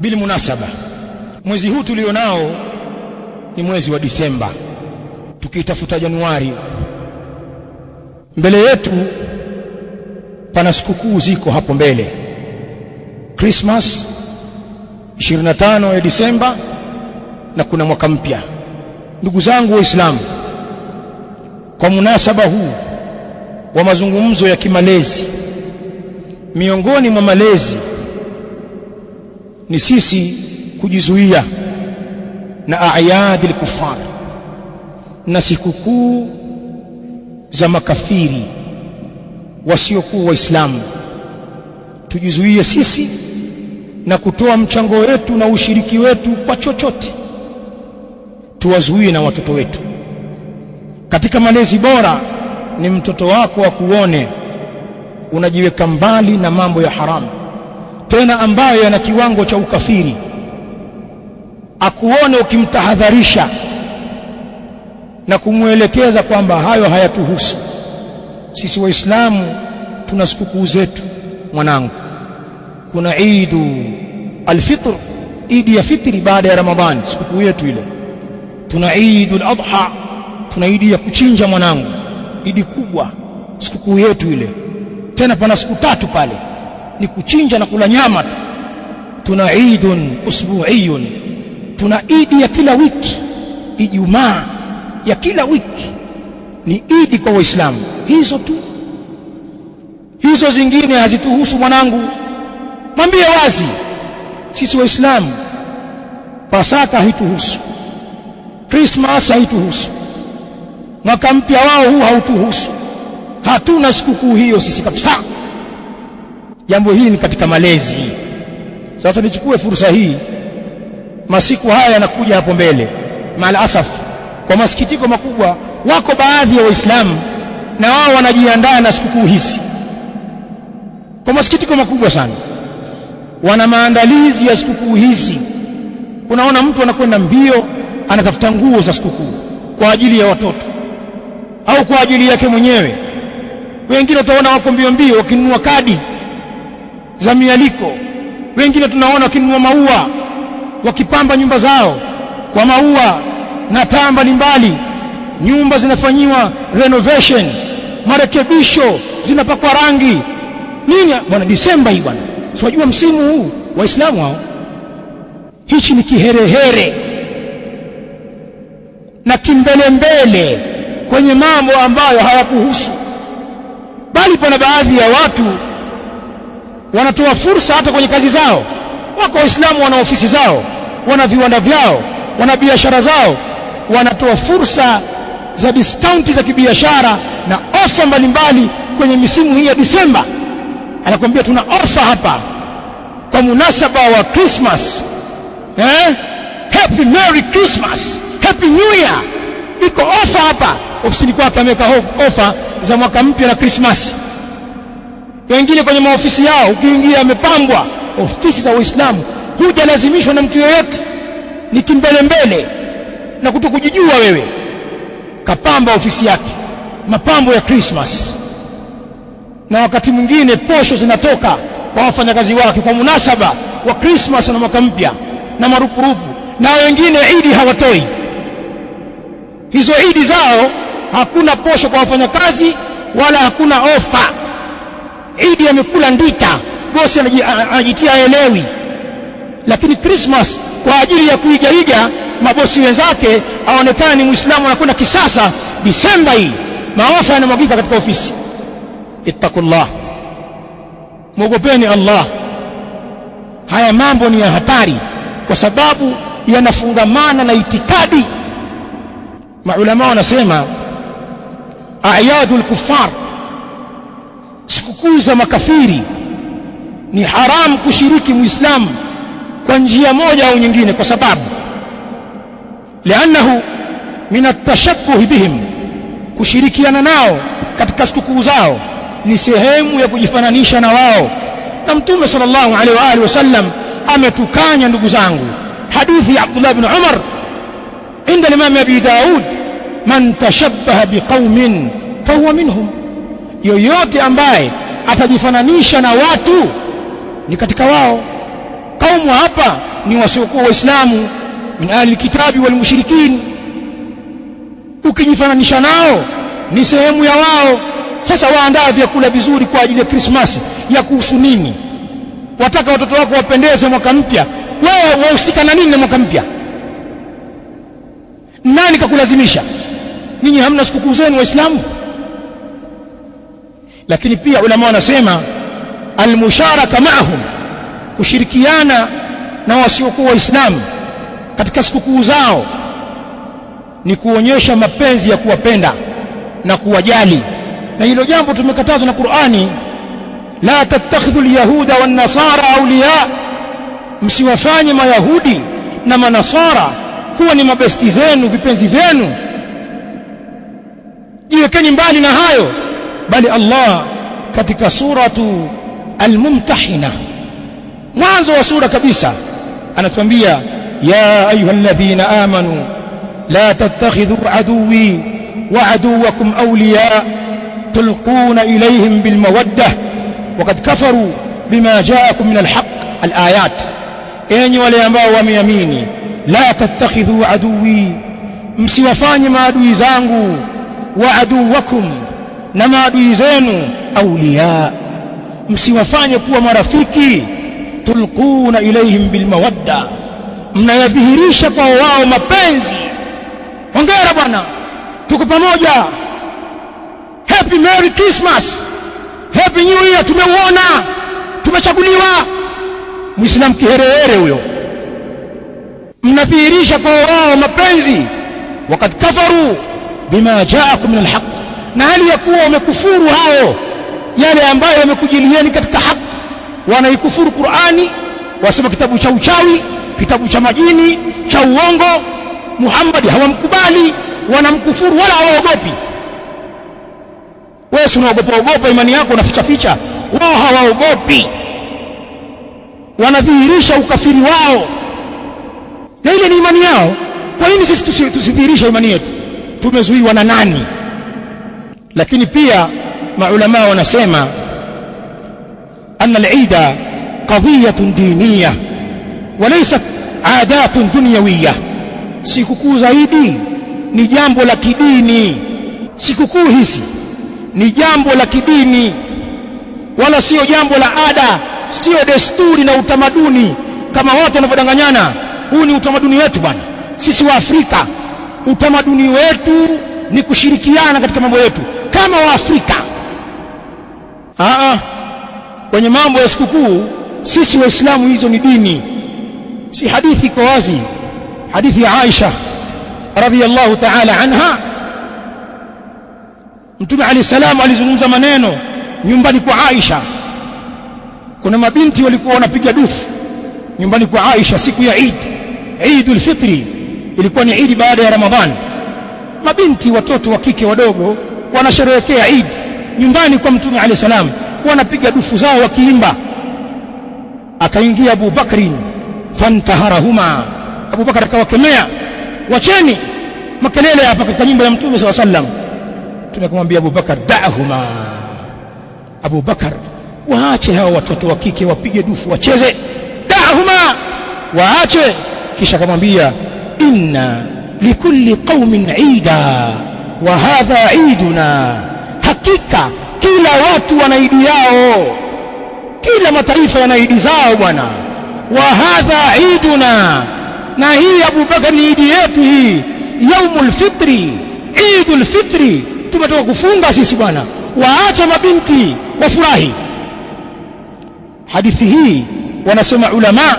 Bil munasaba, mwezi huu tulionao ni mwezi wa Disemba, tukitafuta Januari. Mbele yetu pana sikukuu ziko hapo mbele. Christmas 25 ya Disemba na kuna mwaka mpya. Ndugu zangu Waislamu, kwa munasaba huu wa mazungumzo ya kimalezi, miongoni mwa malezi ni sisi kujizuia na ayadi al-kuffar, na sikukuu za makafiri wasiokuwa Waislamu. Tujizuie sisi na kutoa mchango wetu na ushiriki wetu kwa chochote. Tuwazuie na watoto wetu. Katika malezi bora ni mtoto wako akuone unajiweka mbali na mambo ya haramu, tena ambayo yana kiwango cha ukafiri. Akuone ukimtahadharisha na kumwelekeza kwamba hayo hayatuhusu. Sisi Waislamu tuna sikukuu zetu mwanangu. Kuna Eidu al-Fitr, Idi ya fitri baada ya Ramadhani, sikukuu yetu ile. Tuna Eidu al-Adha, tuna Idi ya kuchinja mwanangu, Idi kubwa, sikukuu yetu ile. Tena pana siku tatu pale, ni kuchinja na kula nyama tu. Tuna Eidun usbu'iyun, tuna Idi ya kila wiki, Ijumaa ya kila wiki ni Idi kwa Waislamu. Hizo tu, hizo zingine hazituhusu mwanangu. Mwambie wazi, sisi Waislamu Pasaka haituhusu, Christmas haituhusu, mwaka mpya wao huu hautuhusu. Hatuna sikukuu hiyo sisi kabisa. Jambo hili ni katika malezi. Sasa nichukue fursa hii, masiku haya yanakuja hapo mbele. Maal asaf, kwa masikitiko makubwa, wako baadhi ya Waislamu na wao wanajiandaa na sikukuu hizi. Kwa masikitiko makubwa sana, wana maandalizi ya sikukuu hizi. Unaona mtu anakwenda mbio, anatafuta nguo za sikukuu kwa ajili ya watoto au kwa ajili yake mwenyewe. Wengine utaona wako mbio mbio wakinunua kadi za mialiko. Wengine tunaona wakinunua maua, wakipamba nyumba zao kwa maua na taa mbalimbali. Nyumba zinafanyiwa renovation, marekebisho, zinapakwa rangi. Nini bwana? Disemba hii bwana, unajua msimu huu Waislamu hao. Hichi ni kiherehere na kimbelembele kwenye mambo ambayo hayakuhusu. Bali pana baadhi ya watu wanatoa fursa hata kwenye kazi zao. Wako Waislamu wana ofisi zao, wana viwanda vyao, wana biashara zao, wanatoa fursa za discount za kibiashara na ofa mbalimbali kwenye misimu hii ya Disemba. Anakuambia tuna ofa hapa kwa munasaba wa Christmas. Happy Merry Christmas, Happy New Year. Iko ofa hapa. Ofisini kwake ameweka ofa za mwaka mpya na Christmas. Wengine kwenye maofisi yao ukiingia amepambwa. Ofisi za Waislamu hujalazimishwa na mtu yeyote, ni kimbelembele na kutokujijua wewe. Kapamba ofisi yake mapambo ya Christmas, na wakati mwingine posho zinatoka kwa wafanyakazi wake kwa munasaba wa Christmas na mwaka mpya na marupurupu. Na wengine Idi hawatoi hizo Idi zao, hakuna posho kwa wafanyakazi wala hakuna ofa. Idi amekula ndita, bosi anajitia elewi. Lakini Christmas kwa ajili ya kuigaiga mabosi wenzake, aonekana ni Muislamu, anakwenda kisasa. Disemba hii maofa yanamwagika katika ofisi. Ittaqullah, mwogopeni Allah. Haya mambo ni ya hatari kwa sababu yanafungamana na itikadi. Maulama wanasema a'yadul kuffar, sikukuu za makafiri, ni haramu kushiriki Muislamu kwa njia moja au nyingine, kwa sababu li'annahu min at-tashabbuh bihim, kushirikiana nao katika sikukuu zao ni sehemu ya kujifananisha na wao. Na Mtume sallallahu alaihi wa alihi wasallam ametukanya, ndugu zangu. Hadithi ya Abdullah ibn Umar inda Imam Abi Daud, man tashabbaha biqaumin fahuwa minhum, yoyote ambaye atajifananisha na watu ni katika wao. Kaumu hapa ni wasiokuwa waislamu min ahli kitabi wal mushrikin, ukijifananisha nao ni sehemu ya wao. Sasa waandaa vyakula vizuri kwa ajili ya Krismasi, ya kuhusu nini? Wataka watoto wako wapendeze mwaka mpya, wewe wahusika na nini na mwaka mpya? Nani kakulazimisha? Ninyi hamna sikukuu zenu waislamu? Lakini pia ulama wanasema almusharaka ma'ahum, kushirikiana na wasiokuwa waislamu katika sikukuu zao ni kuonyesha mapenzi ya kuwapenda na kuwajali, na hilo jambo tumekatazwa na Qur'ani. La tattakhidhu alyahuda wan nasara awliya, msiwafanye mayahudi na manasara kuwa ni mabesti zenu, vipenzi vyenu. Jiwekeni mbali na hayo. Bali Allah katika suratu Al-Mumtahina, mwanzo wa sura kabisa, anatuambia ya ayyuhalladhina amanu la tattakhidhu aduwwi wa aduwwakum awliya tulquna ilayhim bilmawaddah waqad kafaru bima ja'akum min alhaq. Alayat, enyi wale ambao wameamini, la tattakhidhu aduwwi, msiwafanye maadui zangu, wa aduwwakum, na maadui zenu, awliya, msiwafanye kuwa marafiki, tulquna ilayhim bilmawadda, mnayadhihirisha kwa wao mapenzi. Hongera bwana, tuko pamoja, happy merry Christmas, happy new year, tumeuona, tumechaguliwa. Muislamu kiherehere huyo, mnadhihirisha kwa wao mapenzi. Wakad kafaru bima ja'akum min alhaq, na hali ya kuwa wamekufuru hao yale ambayo yamekujilieni katika haki. Wanaikufuru Qur'ani, wasema kitabu cha uchawi, kitabu cha majini, cha uongo. Muhammad hawamkubali, wanamkufuru wala hawaogopi. Wewe unaogopa imani yako, unaficha ficha. Wao hawaogopi, wanadhihirisha ukafiri wao, na ile ni imani yao. Kwa nini sisi tusidhihirisha imani yetu? Tumezuiwa na nani? Lakini pia maulama wanasema anna al-eida qadhiyatun diniyah wa laysat aadatun dunyawiyah, sikukuu zaidi ni jambo la kidini. Sikukuu hizi ni jambo la kidini, wala sio jambo la ada, sio desturi na utamaduni kama watu wanavyodanganyana. Huu ni utamaduni wetu bwana, sisi wa Afrika. Utamaduni wetu ni kushirikiana katika mambo yetu kama wa Afrika. Kwenye mambo ya sikukuu sisi Waislamu, hizo ni dini. Si hadithi iko wazi, hadithi ya Aisha radhiyallahu ta'ala anha. Mtume alayhi salam alizungumza maneno nyumbani kwa Aisha. Kuna mabinti walikuwa wanapiga dufu nyumbani kwa Aisha siku ya Eid, Eidul Fitri, ilikuwa ni Eid baada ya Ramadhan. Mabinti, watoto wa kike wadogo, wanasherehekea Eid nyumbani kwa Mtume alayhi salam, wanapiga dufu zao wakiimba. Akaingia Abu Bakrin fantaharahuma, Abu Bakar akawakemea, wacheni makelele hapa katika nyumba ya Mtume sallallahu alayhi wasallam. Tunakumwambia Abu Bakar, da'huma, Abu Bakar, waache hao watoto wa kike wapige dufu wacheze, da'huma, waache. Kisha akamwambia, inna likulli qaumin ida wa hadha iduna, hakika kila watu wana idi yao, kila mataifa yana idi zao bwana. Wa hadha iduna, na hii Abu Bakar ni idi yetu hii, yaumul fitri, idul fitri, tumetoka kufunga sisi bwana, waache mabinti wafurahi. Hadithi hii wanasema ulama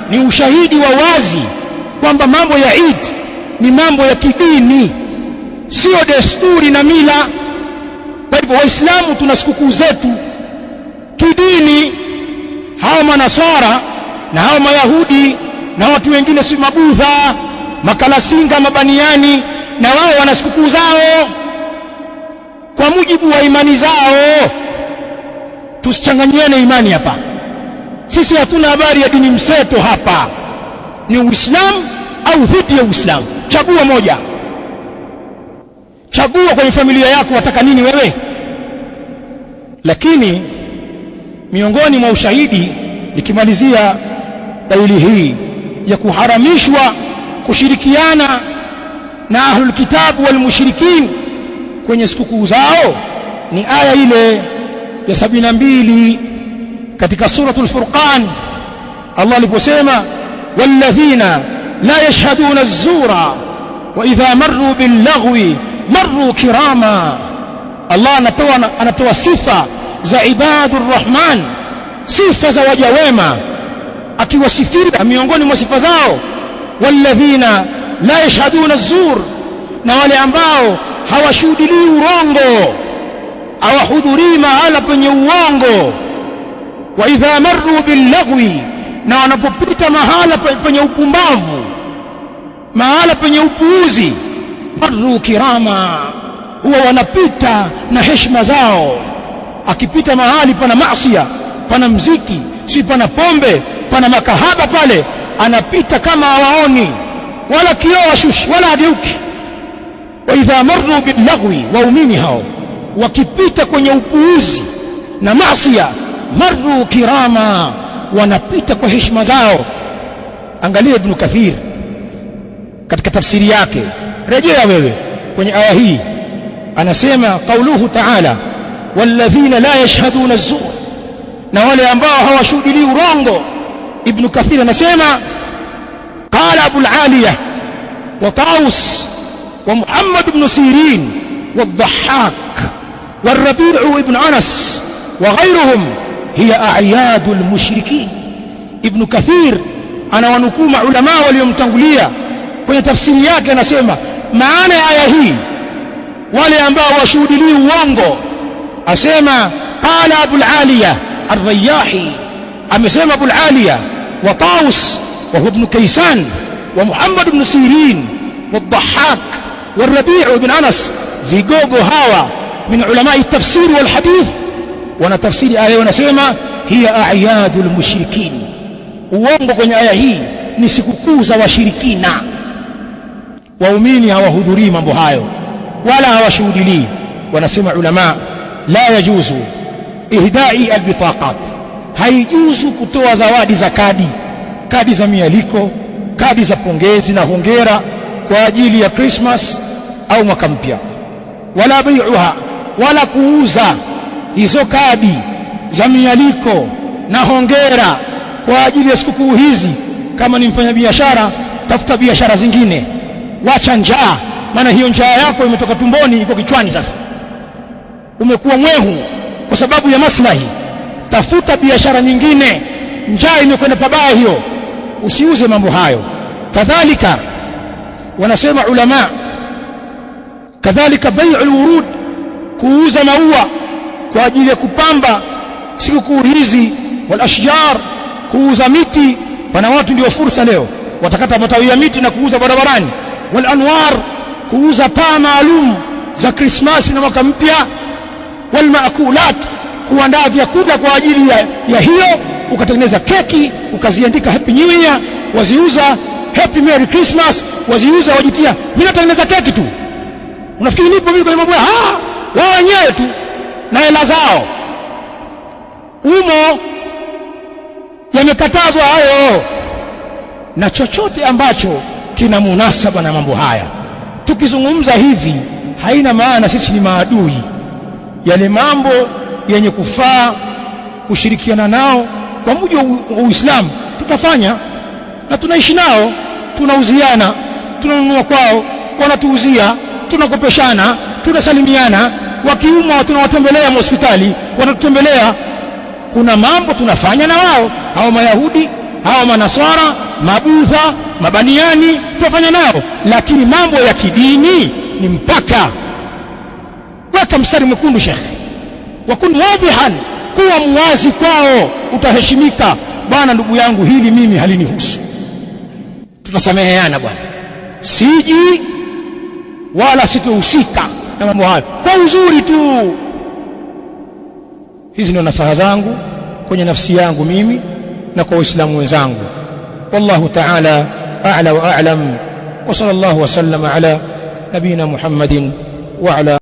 ni ushahidi wa wazi kwamba mambo ya Eid ni mambo ya kidini, sio desturi na mila. Kwa hivyo Waislamu tuna sikukuu zetu kidini. Hawa manasara na hawa mayahudi na watu wengine, si mabudha, makalasinga, mabaniani, na wao wana sikukuu zao kwa mujibu wa imani zao. Tusichanganyane imani hapa. Sisi hatuna habari ya dini mseto hapa. Ni Uislamu au dhidi ya Uislamu, chagua moja. Chagua kwenye familia yako wataka nini wewe. Lakini miongoni mwa ushahidi, nikimalizia dalili hii, ya kuharamishwa kushirikiana na ahlul kitabu wal mushrikin kwenye sikukuu zao ni aya ile ya 72 katika suratul Furqan, Allah aliposema walladhina la yashhaduna az-zura wa idha marru bil-laghwi marru kirama. Allah anatoa sifa za ibadur rahman, sifa za waja wema, akiwasifia miongoni mwa sifa zao walladhina la yashhaduna az-zur, na wale ambao hawashuhudilii urongo, hawahudhurii mahala penye uongo. Wa idha marru bil-laghwi, na wanapopita mahala penye upumbavu, mahala penye upuuzi, marru kirama, huwa wanapita na heshima zao. Akipita mahali pana maasiya, pana mziki, si pana pombe, pana makahaba pale, anapita kama hawaoni, wala kioo washushi wala ageuki. Wa idha marru bil-laghwi, waumini hao wakipita kwenye upuuzi na maasiya, marru kirama, wanapita kwa heshima zao. Angalia Ibn Kathir katika tafsiri yake, rejea wewe kwenye aya hii, anasema qauluhu ta'ala walladhina la yashhaduna az-zur, na wale ambao hawashuhudilii urongo. Ibn Kathir anasema qala Abu al-Aliyah wa Taus wa Muhammad ibn Sirin wa Dhahhak wa Rabi' ibn Anas wa ghayruhum hiya a'yadul mushrikin. Ibn Kathir anawanukuu maulama waliomtangulia kwenye tafsiri yake, anasema maana ya aya hii wale ambao washuhudilii uongo, asema qala Abu al-Aliyah ar-Riyahi, amesema Abu al-Aliyah wa Taus wa ibn Kaysan wa Muhammad ibn Sirin wa Dhahhak wa Rabi' ibn Anas, vigogo hawa min ulama at-tafsir wal hadith, wana tafsiri aya wanasema hiya a'yadul mushrikin. Uongo kwenye aya hii ni sikukuu za washirikina. Waumini hawahudhurii mambo hayo wala hawashuhudilii. Wanasema ulama la yajuzu ihdai albitaqat, haijuzu kutoa zawadi za kadi za mialiko, kadi za pongezi na hongera kwa ajili ya Christmas au mwaka mpya. Wala bai'uha, wala kuuza hizo kadi za mialiko na hongera kwa ajili ya sikukuu hizi. Kama ni mfanyabiashara, tafuta biashara zingine, wacha njaa, maana hiyo njaa yako imetoka tumboni iko kichwani. Sasa umekuwa mwehu kwa sababu ya maslahi, tafuta biashara nyingine, njaa imekwenda pabaya hiyo, usiuze mambo hayo. Kadhalika wanasema ulama, kadhalika bai'ul wurud, kuuza maua kwa ajili ya kupamba sikukuu hizi, wal ashjar, kuuza miti. Pana watu ndio fursa leo watakata matawi ya miti na kuuza barabarani. Wal anwar, kuuza taa maalum za Krismasi na mwaka mpya. Wal maakulat, kuandaa vyakula kwa ajili ya hiyo, ukatengeneza keki ukaziandika happy new year, waziuza happy merry Christmas, waziuza, wajitia mimi natengeneza keki tu. Unafikiri nipo mimi kwenye mambo wao wenyewe tu na hela zao? Umo yamekatazwa hayo, na chochote ambacho kina munasaba na mambo haya. Tukizungumza hivi haina maana sisi ni maadui. Yale mambo yenye kufaa kushirikiana nao kwa mujibu wa Uislamu tutafanya, na tunaishi nao, tunauziana, tunanunua kwao, wanatuuzia, tunakopeshana, tunasalimiana. Wakiumwa tunawatembelea hospitali, wanatutembelea. Kuna mambo tunafanya na wao, hao Mayahudi, hao Manaswara, Mabudha, Mabaniani, tunafanya nao. Lakini mambo ya kidini ni mpaka. Weka mstari mwekundu Sheikh, wakun wadhihan, kuwa muwazi kwao, utaheshimika. Bwana ndugu yangu, hili mimi halinihusu, tutasameheana bwana, siji wala sitohusika na mambo hayo, kwa uzuri tu. Hizi ndio nasaha zangu kwenye nafsi yangu mimi na kwa Waislamu wenzangu. Wallahu ta'ala a'la wa a'lam, wa sallallahu wa sallama ala nabina Muhammadin wa ala